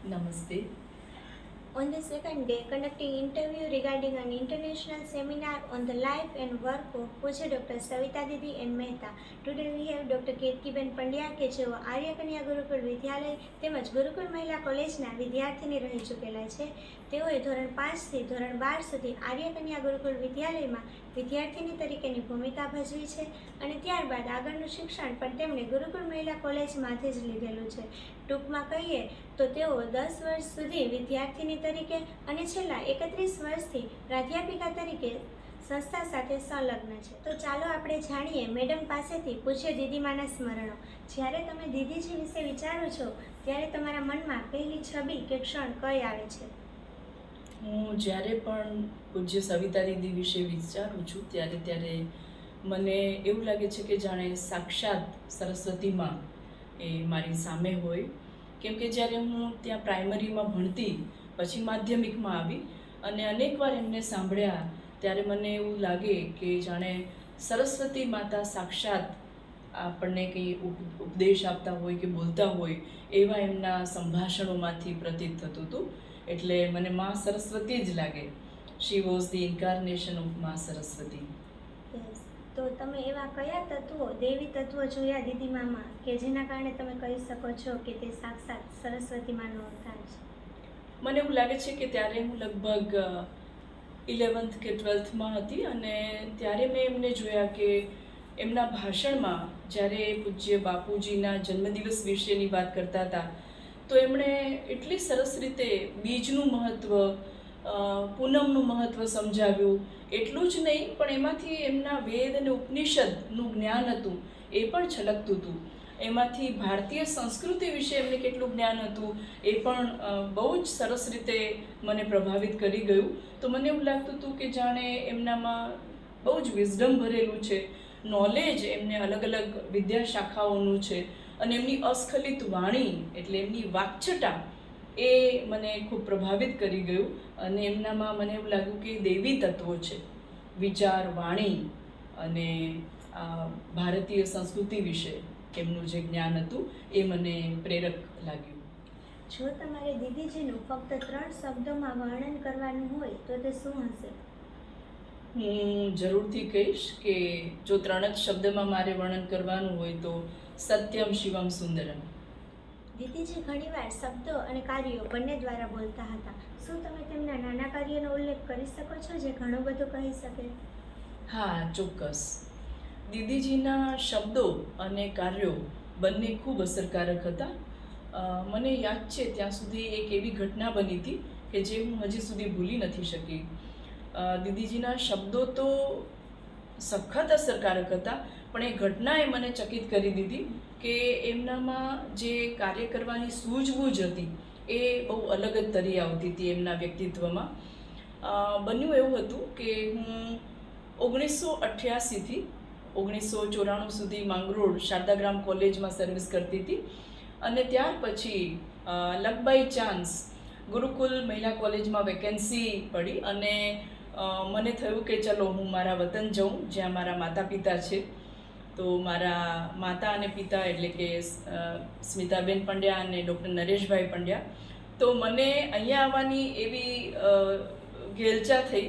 Namaste. On the second day, conducting interview regarding an international seminar on the life and work of Pujya Dr. Savita Didi and Mehta. Today we have Dr. Kirtiben Pandya કે જેઓ આર્ય કન્યા ગુરુકુળ વિદ્યાલય તેમજ ગુરુકુળ મહિલા કોલેજના વિદ્યાર્થીની રહી ચૂકેલા છે. તેઓએ ધોરણ 5 થી ધોરણ 12 સુધી આર્ય કન્યા ગુરુકુળ વિદ્યાલયમાં વિદ્યાર્થીની તરીકેની ભૂમિકા ભજવી છે અને ત્યારબાદ આગળનું શિક્ષણ પણ તેમણે ગુરુકુળ મહિલા કોલેજમાંથી જ લીધેલું છે. ટૂંકમાં કહીએ તો તેઓ 10 વર્ષ સુધી વિદ્યાર્થીની તરીકે અને છેલ્લા 31 વર્ષથી પ્રાધ્યાપિકા તરીકે સંસ્થા સાથે સંલગ્ન છે. તો ચાલો આપણે જાણીએ મેડમ પાસેથી પૂછીએ દીદીમાના સ્મરણો. જ્યારે તમે દીદીજી વિશે વિચારો છો ત્યારે તમારા મનમાં પહેલી છબી કે ક્ષણ કઈ આવે છે? હું જ્યારે પણ પૂજ્ય સવિતા દીદી વિશે વિચારું છું ત્યારે મને એવું લાગે છે કે જાણે સાક્ષાત સરસ્વતી માં એ મારી સામે હોય. કેમ કે જ્યારે હું ત્યાં પ્રાઇમરીમાં ભણતી, પછી માધ્યમિકમાં આવી અને અનેકવાર એમને સાંભળ્યા ત્યારે મને એવું લાગે કે જાણે સરસ્વતી માતા સાક્ષાત આપણને કંઈ ઉપદેશ આપતા હોય કે બોલતા હોય એવા એમના સંભાષણોમાંથી પ્રતીત થતું હતું. એટલે મને માં સરસ્વતી જ લાગે. શી વોઝ ધી ઇન્કાર્નેશન ઓફ માં સરસ્વતી. તો તમે એવા કયા તત્વો, દેવી તત્વો જોયા દીદીમામાં કે જેના કારણે તમે કહી શકો છો કે તે સાક્ષાત સરસ્વતી માનો અવતાર છે? મને એવું લાગે છે કે ત્યારે હું લગભગ 11th કે 12thમાં હતી અને ત્યારે મેં એમને જોયા કે એમના ભાષણમાં જ્યારે પૂજ્ય બાપુજીના જન્મદિવસ વિશેની વાત કરતા હતા તો એમણે એટલી સરસ રીતે બીજનું મહત્ત્વ, પૂનમનું મહત્ત્વ સમજાવ્યું. એટલું જ નહીં પણ એમાંથી એમના વેદ અને ઉપનિષદનું જ્ઞાન હતું એ પણ છલકતું હતું. એમાંથી ભારતીય સંસ્કૃતિ વિશે એમને કેટલું જ્ઞાન હતું એ પણ બહુ જ સરસ રીતે મને પ્રભાવિત કરી ગયું. તો મને એવું લાગતું હતું કે જાણે એમનામાં બહુ જ વિઝડમ ભરેલું છે, નોલેજ એમને અલગ અલગ વિદ્યા શાખાઓનું છે અને એમની અસ્ખલિત વાણી એટલે એમની વાક્છટા એ મને ખૂબ પ્રભાવિત કરી ગયું. અને એમનામાં મને એવું લાગ્યું કે દેવી તત્વો છે, વિચાર, વાણી અને ભારતીય સંસ્કૃતિ વિશે એમનું જે જ્ઞાન હતું એ મને પ્રેરક લાગ્યું. જો તમારે દીદીજીનું ફક્ત 3 શબ્દોમાં વર્ણન કરવાનું હોય તો તે શું હશે? હું જરૂરથી કહીશ કે જો 3 જ શબ્દમાં મારે વર્ણન કરવાનું હોય તો સત્યમ શિવમ સુંદરમ. દીદીજી ઘણીવાર શબ્દો અને કાર્યો બંને દ્વારા બોલતા હતા. શું તમે તેમના નાના કાર્યનો ઉલ્લેખ કરી શકો છો જે ઘણું બધું કહી શકે? હા, ચોક્કસ. દીદીજીના શબ્દો અને કાર્યો બંને ખૂબ અસરકારક હતા. મને યાદ છે ત્યાં સુધી એક એવી ઘટના બની હતી કે જે હું હજી સુધી ભૂલી નથી શકી. દીદીજીના શબ્દો તો સખત અસરકારક હતા પણ એ ઘટનાએ મને ચકિત કરી દીધી કે એમનામાં જે કાર્ય કરવાની સૂઝબૂઝ હતી એ બહુ અલગ જ તરી આવતી હતી એમના વ્યક્તિત્વમાં. બન્યું એવું હતું કે હું 1988થી 1994 સુધી માંગરોળ શારદાગ્રામ કોલેજમાં સર્વિસ કરતી હતી અને ત્યાર પછી લક બાય ચાન્સ ગુરુકુલ મહિલા કોલેજમાં વેકેન્સી પડી અને મને થયું કે ચલો હું મારા વતન જાઉં જ્યાં મારા માતા પિતા છે. તો મારા માતા અને પિતા એટલે કે સ્મિતાબેન પંડ્યા અને ડૉક્ટર નરેશભાઈ પંડ્યા, તો મને અહીંયા આવવાની એવી ઘેલચા થઈ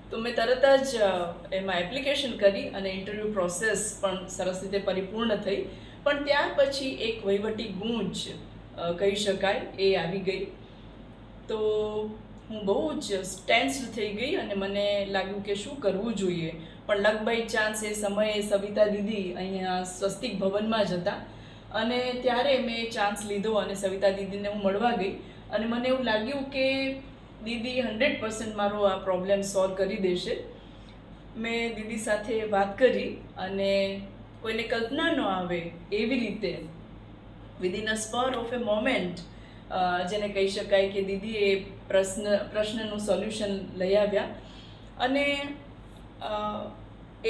તો મેં તરત જ એમાં એપ્લિકેશન કરી અને ઇન્ટરવ્યૂ પ્રોસેસ પણ સરસ રીતે પરિપૂર્ણ થઈ. પણ ત્યાર પછી એક વહીવટી ગૂંચ કહી શકાય એ આવી ગઈ. તો હું બહુ જ ટેન્સ્ડ થઈ ગઈ અને મને લાગ્યું કે શું કરવું જોઈએ. પણ લક બાય ચાન્સ એ સમયે સવિતા દીદી અહીંયા સ્વસ્તિક ભવનમાં જ હતા અને ત્યારે મેં ચાન્સ લીધો અને સવિતા દીદીને હું મળવા ગઈ અને મને એવું લાગ્યું કે દીદી 100% મારો આ પ્રોબ્લેમ સોલ્વ કરી દેશે. મેં દીદી સાથે વાત કરી અને કોઈને કલ્પના ન આવે એવી રીતે within a spur of A moment જેને કહી શકાય કે દીદીએ પ્રશ્નનું સોલ્યુશન લઈ આવ્યા અને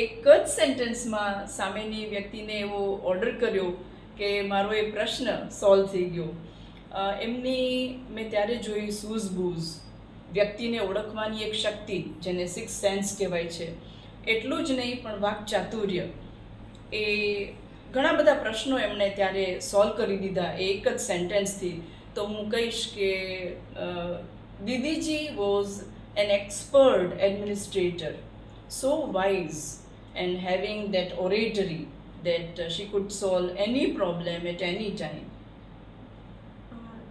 એક જ સેન્ટેન્સમાં સામેની વ્યક્તિને એવો ઓર્ડર કર્યો કે મારો એ પ્રશ્ન સોલ્વ થઈ ગયો. એમની મેં ત્યારે જોઈ સૂઝબૂઝ, વ્યક્તિને ઓળખવાની એક શક્તિ જેને 6th સેન્સ કહેવાય છે. એટલું જ નહીં પણ વાકચાતુર્ય, એ ઘણા બધા પ્રશ્નો એમણે ત્યારે સોલ્વ કરી દીધા એ એક જ સેન્ટેન્સથી તો હું કહીશ કે દીદીજી was an expert administrator, so wise and having that oratory that she could solve any problem at any time.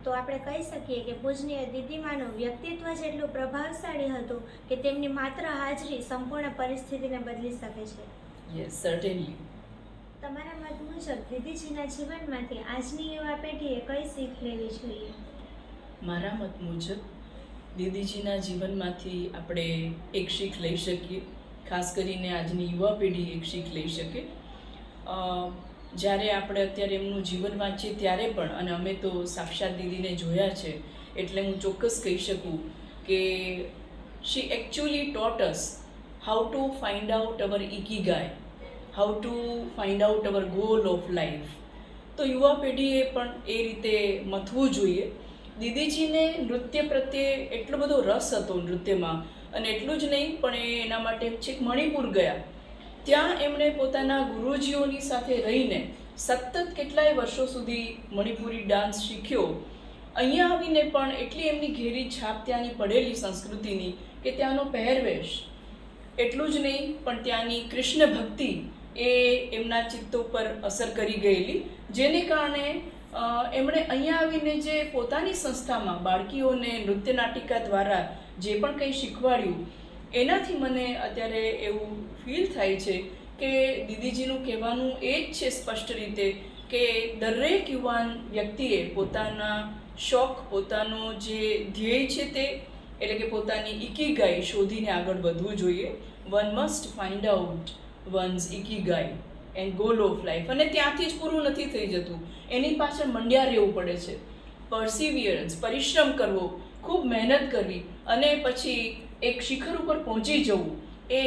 તો આપણે કહી શકીએ કે પૂજનીય દીદીમાનું વ્યક્તિત્વ જેટલું પ્રભાવશાળી હતું કે તેમની માત્ર હાજરી સંપૂર્ણ પરિસ્થિતિને બદલી શકે છે. Yes, certainly. તમારા મત મુજબ દીદીજીના જીવનમાંથી આજની યુવા પેઢીએ કઈ શીખ લેવી જોઈએ? મારા મત મુજબ દીદીજીના જીવનમાંથી આપણે એક શીખ લઈ શકીએ, ખાસ કરીને આજની યુવા પેઢી એક શીખ લઈ શકે. જ્યારે આપણે અત્યારે એમનું જીવન વાંચીએ ત્યારે પણ, અને અમે તો સાક્ષાત દીદીને જોયા છે એટલે હું ચોક્કસ કહી શકું કે she actually taught us how to find out our ikigai, how to find out our goal of life. તો યુવા પેઢીએ પણ એ રીતે મથવું જોઈએ. દીદીજીને નૃત્ય પ્રત્યે એટલો બધો રસ હતો નૃત્યમાં, અને એટલું જ નહીં પણ એના માટે છેક મણિપુર ગયા. ત્યાં એમણે પોતાના ગુરુજીઓની સાથે રહીને સતત કેટલાય વર્ષો સુધી મણિપુરી ડાન્સ શીખ્યો. અહીંયા આવીને પણ એટલી એમની ઘેરી છાપ ત્યાંની પડેલી સંસ્કૃતિની કે ત્યાંનો પહેરવેશ, એટલું જ નહીં પણ ત્યાંની કૃષ્ણ ભક્તિ એ એમના ચિત્તો પર અસર કરી ગયેલી, જેને કારણે એમણે અહીંયા આવીને જે પોતાની સંસ્થામાં બાળકીઓને નૃત્ય નાટિકા દ્વારા જે પણ કંઈ શીખવાડ્યું, એનાથી મને અત્યારે એવું ફીલ થાય છે કે દીદીજીનું કહેવાનું એ જ છે સ્પષ્ટ રીતે કે દરેક યુવાન વ્યક્તિએ પોતાના શોખ, પોતાનો જે ધ્યેય છે તે, એટલે કે પોતાની ઇકીગાઈ શોધીને આગળ વધવું જોઈએ. One must find out one's ikigai and goal of life. અને ત્યાંથી જ પૂરું નથી થઈ જતું, એની પાછળ મંડ્યા રહેવું પડે છે. પરસિવિયરન્સ, પરિશ્રમ કરવો, ખૂબ મહેનત કરવી, અને પછી એક શિખર ઉપર પહોંચી જવું, એ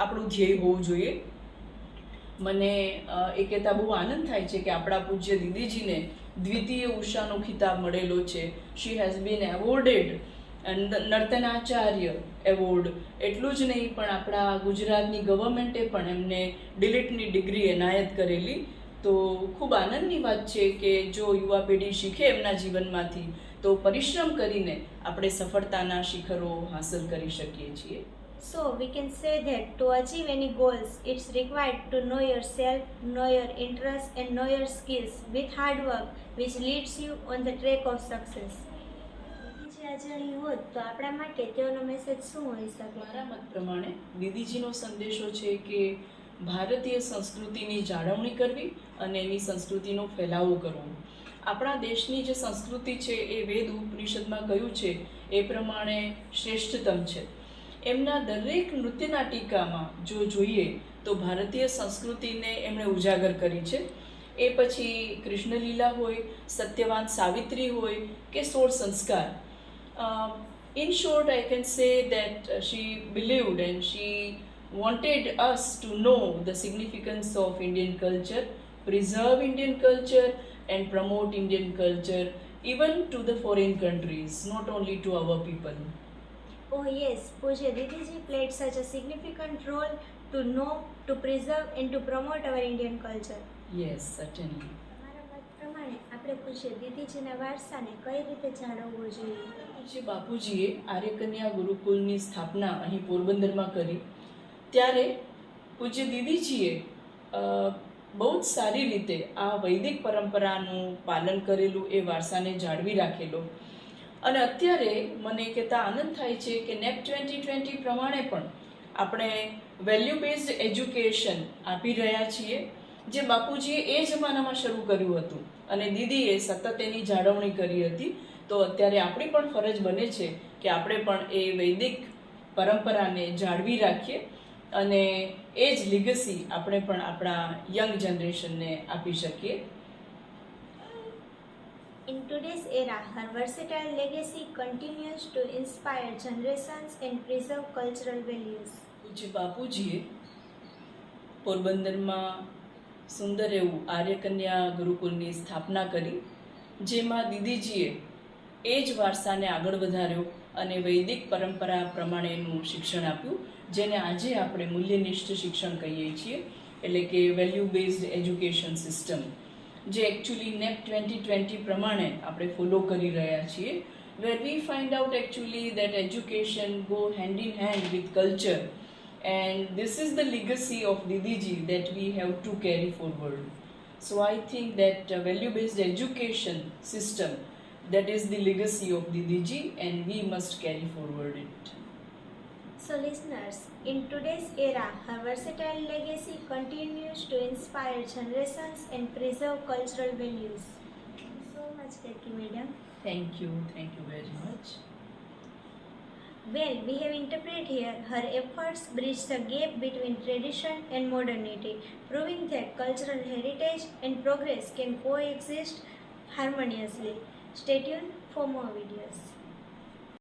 આપણું ધ્યેય હોવું જોઈએ. મને એ કહેતા બહુ આનંદ થાય છે કે આપણા પૂજ્ય દીદીજીને દ્વિતીય ઉષાનો ખિતાબ મળેલો છે. શી હેઝ બીન એવોર્ડેડ નર્તનાચાર્ય એવોર્ડ. એટલું જ નહીં પણ આપણા ગુજરાતની ગવર્મેન્ટે પણ એમને ડિલીટની ડિગ્રી એનાયત કરેલી. તો ખૂબ આનંદની વાત છે કે જો યુવા પેઢી શીખે એમના જીવનમાંથી તો પરિશ્રમ કરીને આપણે સફળતાના શિખરો હાંસલ કરી શકીએ છીએ. So we can say that to achieve any goals, it's required to know yourself, know your interests and know your skills with hard work which leads you on the track of success. જે આજે અહીં હોત તો આપણા માટે તેઓનો message શું હોઈ શકે? મારા મત પ્રમાણે દીદીજીનો સંદેશો છે કે ભારતીય સંસ્કૃતિની જાળવણી કરવી અને એની સંસ્કૃતિનો ફેલાવો કરવો. આપણા દેશની જે સંસ્કૃતિ છે એ વેદ ઉપનિષદમાં કહ્યું છે એ પ્રમાણે શ્રેષ્ઠતમ છે. એમના દરેક નૃત્ય નાટિકામાં જો જોઈએ તો ભારતીય સંસ્કૃતિને એમણે ઉજાગર કરી છે. એ પછી કૃષ્ણલીલા હોય, સત્યવાન સાવિત્રી હોય કે 16 સંસ્કાર. In short, I can say that she believed and she wanted us to know the significance of Indian culture, preserve Indian culture and promote Indian culture even to the foreign countries, not only to our people. Oh yes, Pujya Didiji played such a significant role to know, to preserve and to promote our Indian culture. Yes, certainly. તમારા મત પ્રમાણે આપણે પૂજ્ય દીદીજીના વારસાને કઈ રીતે જાળવવો જોઈએ? પૂજ્ય બાપુજીએ આર્યકન્યા ગુરુકુલની સ્થાપના અહીં પોરબંદરમાં કરી ત્યારે પૂજ્ય દીદીજીએ બહુ જ સારી રીતે આ વૈદિક પરંપરાનું પાલન કરેલું, એ વારસાને જાળવી રાખેલો. અને અત્યારે મને કહેતા આનંદ થાય છે કે નેપ 2020 પ્રમાણે પણ આપણે વેલ્યુ બેઝડ એજ્યુકેશન આપી રહ્યા છીએ, જે બાપુજીએ એ જમાનામાં શરૂ કર્યું હતું અને દીદીએ સતત એની જાળવણી કરી હતી. તો અત્યારે આપણી પણ ફરજ બને છે કે આપણે પણ એ વૈદિક પરંપરાને જાળવી રાખીએ અને એ જ લીગસી આપણે પણ આપણા યંગ જનરેશનને આપી શકીએ. In today's era, her versatile legacy continues to inspire generations and preserve cultural values. પૂજ્ય બાપુજીએ પોરબંદરમાં સુંદર એવું આર્યકન્યા ગુરુકુલની સ્થાપના કરી, જેમાં દીદીજીએ એ જ વારસાને આગળ વધાર્યો અને વૈદિક પરંપરા પ્રમાણેનું શિક્ષણ આપ્યું, જેને આજે આપણે મૂલ્યનિષ્ઠ શિક્ષણ કહીએ છીએ, એટલે કે વેલ્યુ બેઝડ એજ્યુકેશન સિસ્ટમ. જે એકચ્યુઅલી નેપ 2020 પ્રમાણે આપણે ફોલો કરી રહ્યા છીએ, where we find out actually that education go hand in hand with culture, and this is the legacy of Didiji that we have to carry forward. So I think that value-based education system, that is the legacy of Didiji, and we must carry forward it. So listeners, in today's era, her versatile legacy continues to inspire generations and preserve cultural values. Thank you so much, Ketki Madam. Thank you very much. Well, we have interpreted here her efforts bridge the gap between tradition and modernity, proving that cultural heritage and progress can coexist harmoniously. Stay tuned for more videos.